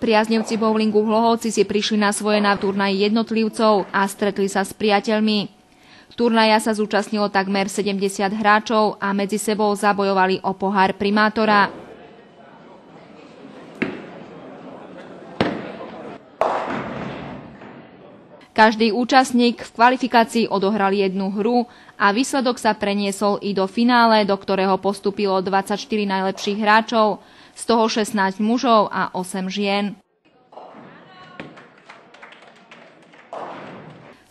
Priaznivci bowlingu v Hlohovci si prišli na svoje na turnaji jednotlivcov a stretli sa s priateľmi. Turnaja sa zúčastnilo takmer 70 hráčov a medzi sebou zabojovali o pohár primátora. Každý účastník v kvalifikácii odohral jednu hru a výsledok sa preniesol i do finále, do ktorého postúpilo 24 najlepších hráčov, z toho 16 mužov a 8 žien.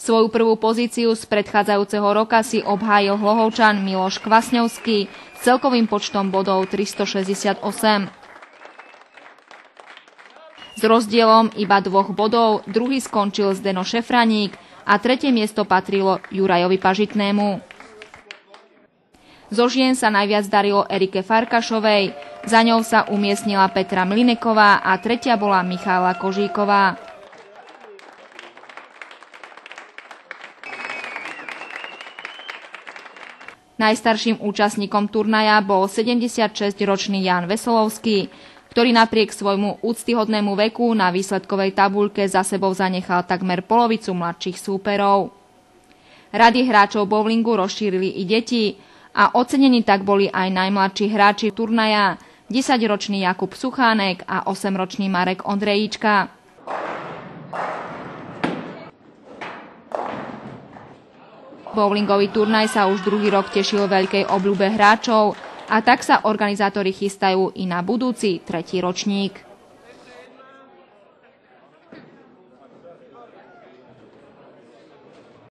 Svoju prvú pozíciu z predchádzajúceho roka si obhájil Hlohovčan Miloš Kvasňovský s celkovým počtom bodov 368. S rozdielom iba 2 bodov druhý skončil Zdeno Šefraník a tretie miesto patrilo Jurajovi Pažitnému. Zo žien sa najviac darilo Erike Farkašovej, za ňou sa umiestnila Petra Mlineková a tretia bola Michála Kožíková. Najstarším účastníkom turnaja bol 76-ročný Ján Veselovský, ktorý napriek svojmu úctyhodnému veku na výsledkovej tabuľke za sebou zanechal takmer polovicu mladších súperov. Rady hráčov bowlingu rozšírili i deti a ocenení tak boli aj najmladší hráči turnaja, 10-ročný Jakub Suchánek a 8-ročný Marek Ondrejíčka. Bowlingový turnaj sa už druhý rok tešil veľkej obľúbe hráčov a tak sa organizátori chystajú i na budúci 3. ročník.